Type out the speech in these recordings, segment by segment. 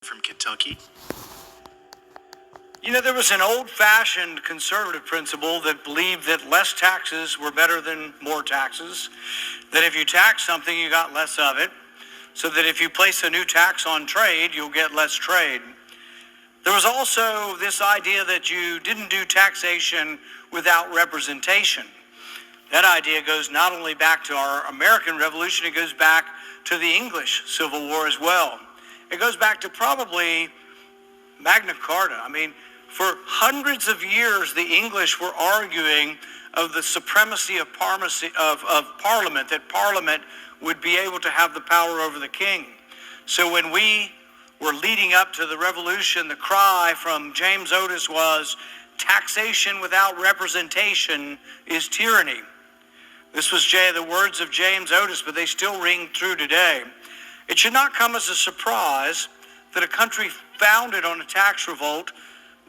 from Kentucky. You know, there was an old-fashioned conservative principle that believed that less taxes were better than more taxes, that if you tax something, you got less of it, so that if you place a new tax on trade, you'll get less trade. There was also this idea that you didn't do taxation without representation. That idea goes not only back to our American Revolution, it goes back to the English Civil War as well. It goes back to probably Magna Carta. I mean, for hundreds of years, the English were arguing of the supremacy of Parliament, that Parliament would be able to have the power over the king. So when we were leading up to the Revolution, the cry from James Otis was, taxation without representation is tyranny. This was the words of James Otis, but they still ring true today. It should not come as a surprise that a country founded on a tax revolt,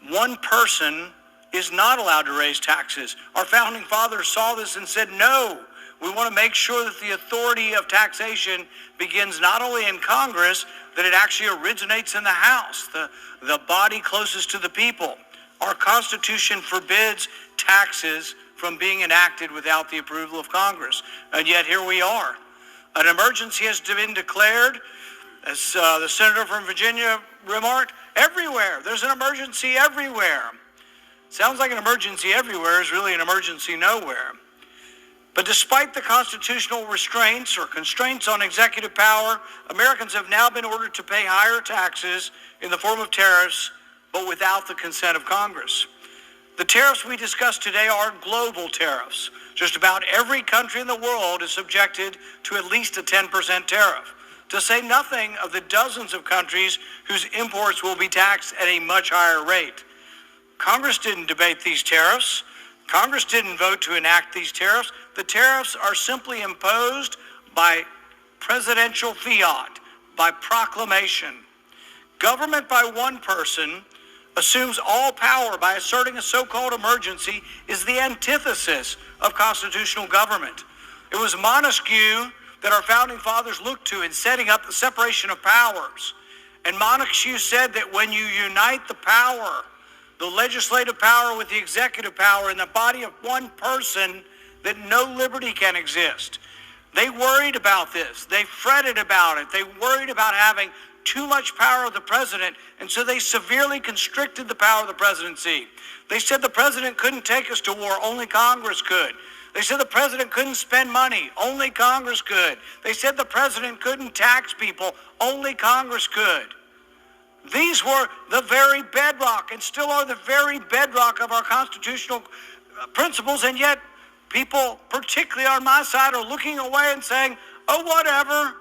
one person is not allowed to raise taxes. Our founding fathers saw this and said, no, we want to make sure that the authority of taxation begins not only in Congress, that it actually originates in the House, the body closest to the people. Our Constitution forbids taxes from being enacted without the approval of Congress. And yet here we are. An emergency has been declared, as the senator from Virginia remarked, everywhere. There's an emergency everywhere. Sounds like an emergency everywhere is really an emergency nowhere. But despite the constitutional restraints or constraints on executive power, Americans have now been ordered to pay higher taxes in the form of tariffs, but without the consent of Congress. The tariffs we discuss today are global tariffs. Just about every country in the world is subjected to at least a 10% tariff, to say nothing of the dozens of countries whose imports will be taxed at a much higher rate. Congress didn't debate these tariffs. Congress didn't vote to enact these tariffs. The tariffs are simply imposed by presidential fiat, by proclamation. Government by one person assumes all power by asserting a so-called emergency is the antithesis of constitutional government. It was Montesquieu that our founding fathers looked to in setting up the separation of powers. And Montesquieu said that when you unite the power, the legislative power with the executive power in the body of one person, that no liberty can exist. They worried about this. They fretted about it. They worried about having too much power of the president, and so they severely constricted the power of the presidency. They said the president couldn't take us to war, only Congress could. They said the president couldn't spend money, only Congress could. They said the president couldn't tax people, only Congress could. These were the very bedrock, and still are the very bedrock of our constitutional principles, and yet people, particularly on my side, are looking away and saying, oh, whatever.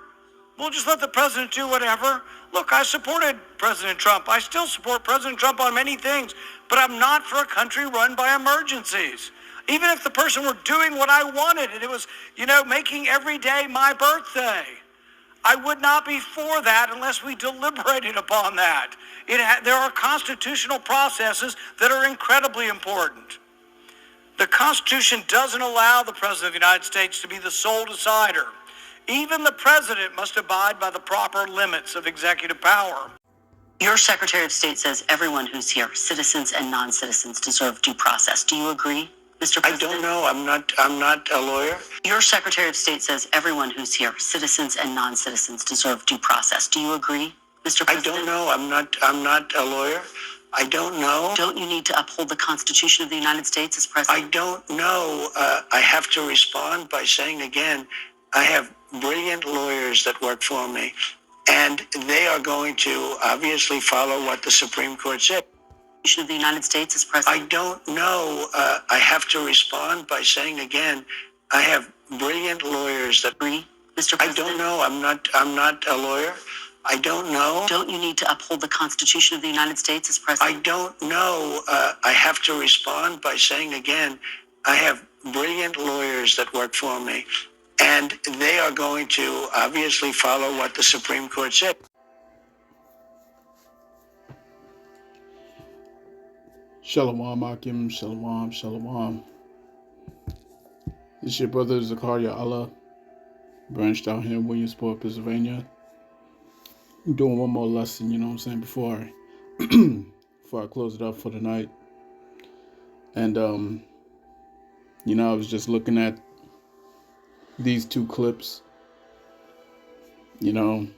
We'll just let the president do whatever. Look, I supported President Trump. I still support President Trump on many things, but I'm not for a country run by emergencies. Even if the person were doing what I wanted and it was, making every day my birthday, I would not be for that unless we deliberated upon that. There are constitutional processes that are incredibly important. The Constitution doesn't allow the President of the United States to be the sole decider. Even the President must abide by the proper limits of executive power. Your Secretary of State says everyone who's here, citizens and non-citizens, deserve due process. Do you agree, Mr. President? I don't know. I'm not a lawyer. Your Secretary of State says everyone who's here, citizens and non-citizens, deserve due process. Do you agree, Mr. President? I don't know. I'm not a lawyer. I don't know. Don't you need to uphold the Constitution of the United States as President? I don't know. I have to respond by saying again, I have brilliant lawyers that work for me, and they are going to obviously follow what the Supreme Court said. Of the United States as President? I don't know. I have to respond by saying again, I have brilliant lawyers that agree, Mr. President? I don't know. I'm not a lawyer. I don't know. Don't you need to uphold the Constitution of the United States as President? I don't know. I have to respond by saying again, I have brilliant lawyers that work for me, and they are going to obviously follow what the Supreme Court said. Shalom, Akim, Shalom, Shalom. This is your brother Zakaria Allah, branched out here in Williamsport, Pennsylvania. doing one more lesson, you know what I'm saying, before I before I close it up for the night. And I was just looking at these two clips, and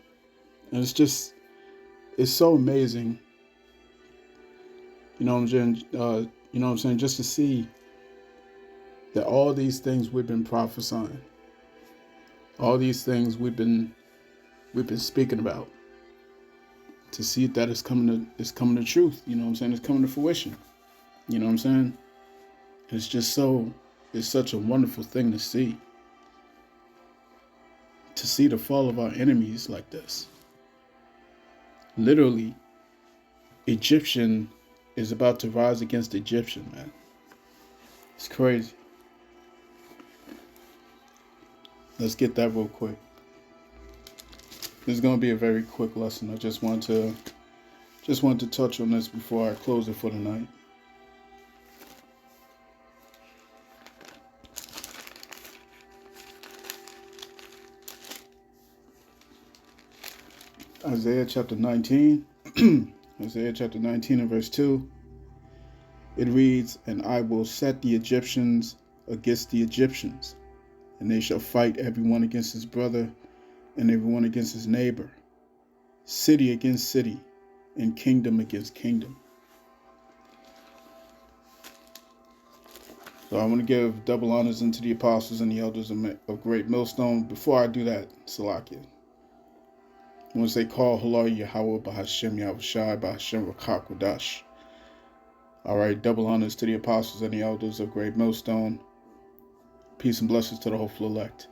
it's so amazing, just to see that all these things we've been prophesying, all these things we've been speaking about, to see that it's coming to truth, it's coming to fruition, it's such a wonderful thing to see the fall of our enemies like this. Literally, Egyptian is about to rise against Egyptian, man. It's crazy. Let's get that real quick. This is going to be a very quick lesson. I just want to touch on this before I close it for the night. Isaiah chapter 19, Isaiah chapter 19 and verse 2, it reads, "And I will set the Egyptians against the Egyptians, and they shall fight everyone against his brother and everyone against his neighbor, city against city, and kingdom against kingdom." So I want to give double honors unto the apostles and the elders of Great Millstone. Before I do that, Salakia, I want to say, call hello, Yahawah Bahashem Yahawashi. All right, double honors to the apostles and the elders of Great Millstone. Peace and blessings to the hopeful elect.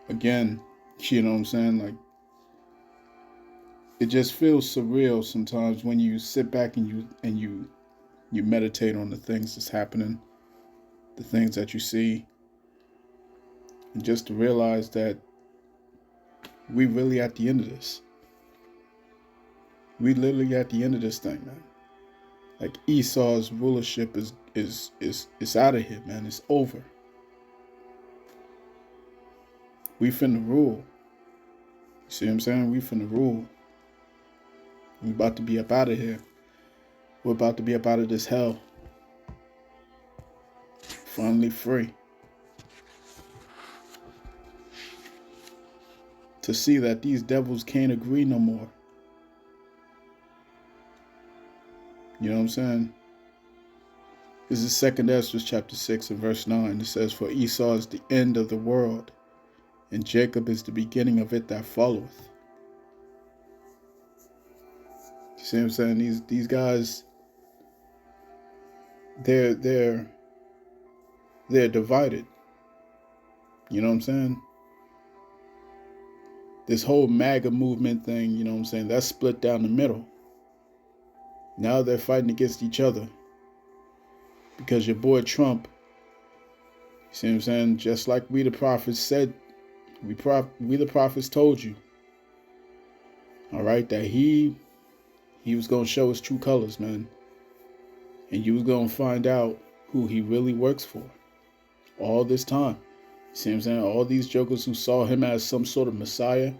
Again, like, it just feels surreal sometimes when you sit back and you meditate on the things that's happening, the things that you see, and just to realize that we really at the end of this. We literally at the end of this thing, man. Like, Esau's rulership is out of here, man. It's over. We finna rule. You see what I'm saying? We finna rule. We about to be up out of here. We're about to be up out of this hell. Finally free. To see that these devils can't agree no more. You know what I'm saying? This is 2 Ezra chapter 6 and verse 9. It says, "For Esau is the end of the world, and Jacob is the beginning of it that followeth." You see what I'm saying? These guys, they're divided. You know what I'm saying? This whole MAGA movement thing, that's split down the middle. Now they're fighting against each other. Because your boy Trump, you see what I'm saying? Just like we the prophets said, we the prophets told you, all right, that he was going to show his true colors, man. And you was going to find out who he really works for all this time. You see what I'm saying? All these jokers who saw him as some sort of Messiah,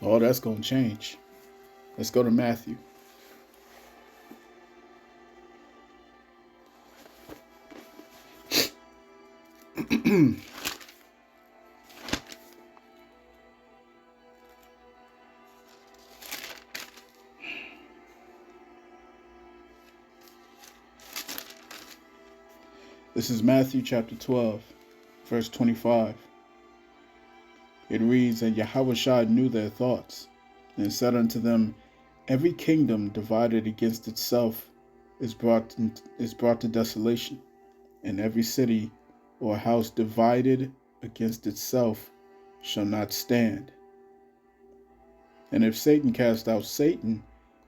all that's going to change. Let's go to Matthew. This is Matthew chapter 12, verse 25. It reads, "And Yahawah knew their thoughts, and said unto them, Every kingdom divided against itself is brought to desolation, and every city or house divided against itself shall not stand. And if Satan cast out Satan,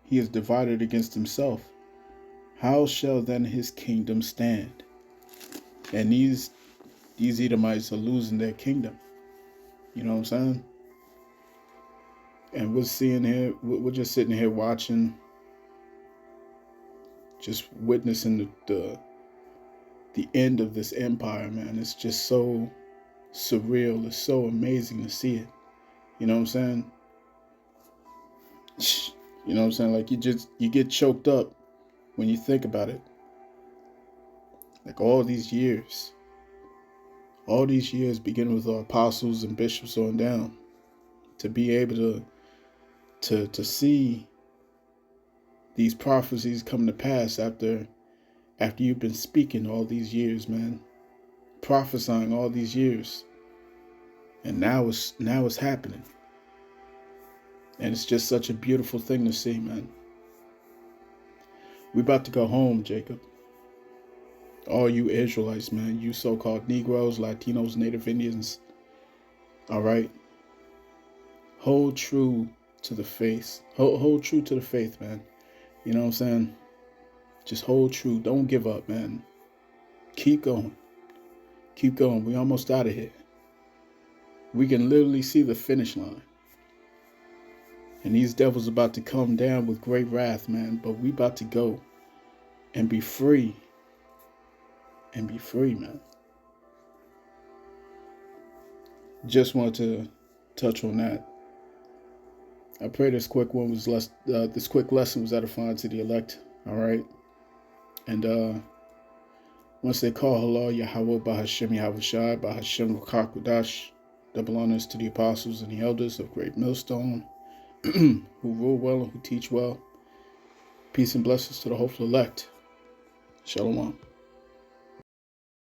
he is divided against himself. How shall then his kingdom stand?" And these Edomites are losing their kingdom. You know what I'm saying? And we're just sitting here watching, just witnessing the end of this empire, man. It's just so surreal. It's so amazing to see it. You know what I'm saying? You know what I'm saying? Like you get choked up when you think about it. Like all these years beginning with our apostles and bishops on down, to be able to see these prophecies come to pass after you've been speaking all these years, man, prophesying all these years, and now it's happening, and it's just such a beautiful thing to see, man. We about to go home, Jacob. All you Israelites, man, you so-called Negroes, Latinos, Native Indians, all right, hold true to the faith. Hold true to the faith, man. You know what I'm saying? Just hold true. Don't give up, man. Keep going. Keep going. We almost out of here. We can literally see the finish line. And these devils about to come down with great wrath, man. But we about to go and be free. And be free, man. Just wanted to touch on that. I pray this quick lesson was edifying to the elect. All right. And once they call Allah, Yahawah Bahashem Yahawashi, Bahashem Yahawashi, double honors to the apostles and the elders of Great Millstone, who rule well and who teach well. Peace and blessings to the hopeful elect. Shalom.